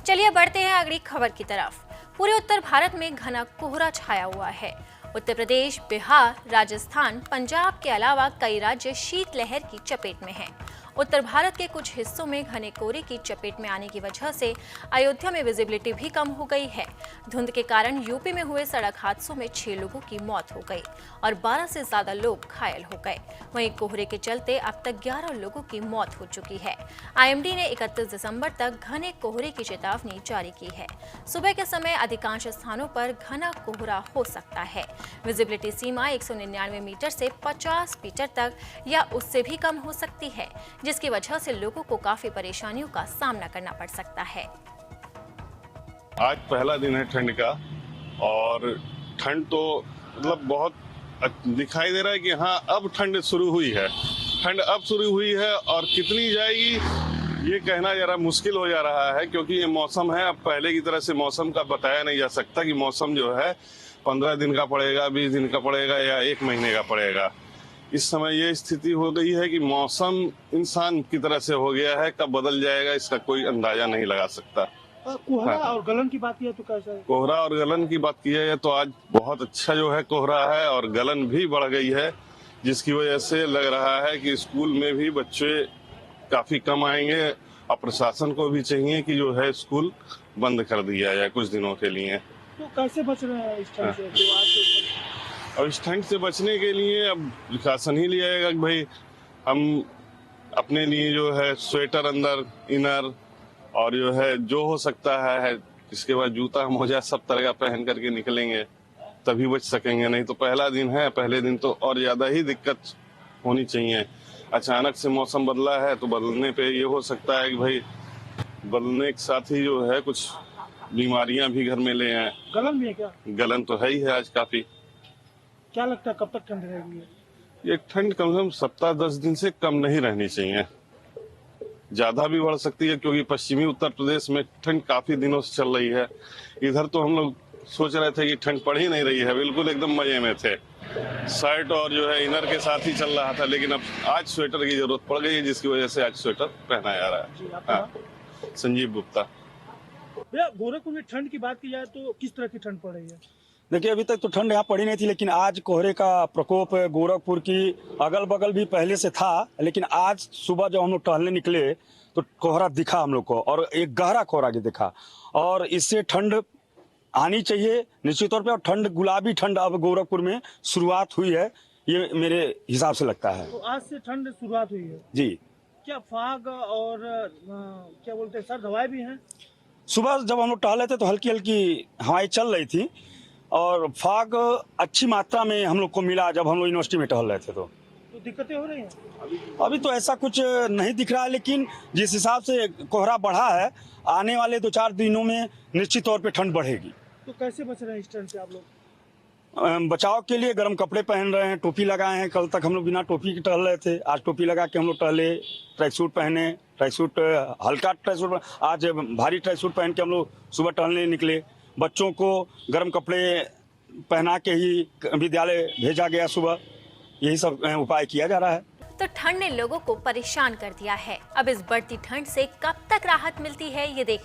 चलिए बढ़ते हैं अगली खबर की तरफ। पूरे उत्तर भारत में घना कोहरा छाया हुआ है। उत्तर प्रदेश, बिहार, राजस्थान, पंजाब के अलावा कई राज्य शीतलहर की चपेट में हैं। उत्तर भारत के कुछ हिस्सों में घने कोहरे की चपेट में आने की वजह से अयोध्या में विजिबिलिटी भी कम हो गई है। धुंध के कारण यूपी में हुए सड़क हादसों में 6 लोगों की मौत हो गई और 12 से ज्यादा लोग घायल हो गए। वहीं कोहरे के चलते अब तक 11 लोगों की मौत हो चुकी है। आईएमडी ने 31 दिसंबर तक घने कोहरे की चेतावनी जारी की है। सुबह के समय अधिकांश स्थानों पर घना कोहरा हो सकता है। विजिबिलिटी सीमा 199 मीटर से 50 मीटर तक या उससे भी कम हो सकती है, जिसकी वजह से लोगों को काफी परेशानियों का सामना करना पड़ सकता है। आज पहला दिन है ठंड का और ठंड तो मतलब बहुत दिखाई दे रहा है कि हाँ अब ठंड शुरू हुई है। ठंड अब शुरू हुई है और कितनी जाएगी ये कहना जरा मुश्किल हो जा रहा है, क्योंकि ये मौसम है। अब पहले की तरह से मौसम का बताया नहीं जा सकता कि मौसम जो है 15 दिन का पड़ेगा, 20 दिन का पड़ेगा या 1 महीने का पड़ेगा। इस समय ये स्थिति हो गई है कि मौसम इंसान की तरह से हो गया है, कब बदल जाएगा इसका कोई अंदाजा नहीं लगा सकता। कोहरा और गलन की बात की है तो कैसा है? कोहरा और गलन की बात की है तो आज बहुत अच्छा जो है कोहरा है और गलन भी बढ़ गई है, जिसकी वजह से लग रहा है कि स्कूल में भी बच्चे काफी कम आएंगे और प्रशासन को भी चाहिए कि जो है स्कूल बंद कर दिया जाए कुछ दिनों के लिए। तो कैसे बच रहे हैं इस ठंड से? जो आज और इस ठंड से बचने के लिए अब प्रशासन ही ले आएगा कि भाई हम अपने लिए जो है स्वेटर अंदर, इनर और जो है जो हो सकता है, इसके बाद जूता मोजा सब तरह का पहन करके निकलेंगे तभी बच सकेंगे। नहीं तो पहला दिन है, पहले दिन तो और ज्यादा ही दिक्कत होनी चाहिए। अचानक से मौसम बदला है तो बदलने पे ये हो सकता है कि भाई बदलने के साथ ही जो है कुछ बीमारियां भी घर में ले आए। गलन भी है क्या? गलन तो है ही है आज काफी। क्या लगता है कब तक ठंड रहेगी? ये ठंड कम से कम सप्ताह 10 दिन से कम नहीं रहनी चाहिए, ज्यादा भी बढ़ सकती है, क्योंकि पश्चिमी उत्तर प्रदेश में ठंड काफी दिनों से चल रही है। इधर तो हम लोग सोच रहे थे कि ठंड पड़ ही नहीं रही है, बिल्कुल एकदम मजे में थे। शर्ट और जो है इनर के साथ ही चल रहा था, लेकिन अब आज स्वेटर की जरूरत पड़ गई है, जिसकी वजह से आज स्वेटर पहना जा रहा है। हाँ, संजीव गुप्ता। भैया, गोरखपुर में ठंड की बात की जाए तो किस तरह की ठंड पड़ रही है? देखिए, अभी तक तो ठंड यहाँ पड़ी नहीं थी, लेकिन आज कोहरे का प्रकोप गोरखपुर की अगल बगल भी पहले से था। लेकिन आज सुबह जब हम लोग टहलने निकले तो कोहरा दिखा हम लोग को, और एक गहरा कोहरा की दिखा, और इससे ठंड आनी चाहिए निश्चित तौर पे। और ठंड, गुलाबी ठंड अब गोरखपुर में शुरुआत हुई है, ये मेरे हिसाब से लगता है। तो आज से ठंड शुरुआत हुई है जी। क्या फाग और क्या बोलते हैं सर्द हवाएं भी हैं? सुबह जब हम लोग टहले थे तो हल्की हल्की हवाएं चल रही थी और फाग अच्छी मात्रा में हम लोग को मिला जब हम लोग यूनिवर्सिटी में टहल रहे थे। तो दिक्कतें हो रही हैं? अभी तो ऐसा कुछ नहीं दिख रहा है, लेकिन जिस हिसाब से कोहरा बढ़ा है, आने वाले 2-4 दिनों में निश्चित तौर पे ठंड बढ़ेगी। तो कैसे बच रहे हैं इस ठंड से आप लोग? बचाव के लिए गर्म कपड़े पहन रहे हैं, टोपी लगाए हैं। कल तक हम लोग बिना टोपी के टहल रहे थे, आज टोपी लगा के हम लोग टहले। ट्रैक सूट पहने, ट्रैक सूट हल्का ट्रैक सूट, आज भारी ट्रैक सूट पहन के हम लोग सुबह टहलने निकले। बच्चों को गर्म कपड़े पहना के ही विद्यालय भेजा गया सुबह। यही सब उपाय किया जा रहा है। तो ठंड ने लोगों को परेशान कर दिया है। अब इस बढ़ती ठंड से कब तक राहत मिलती है, ये देख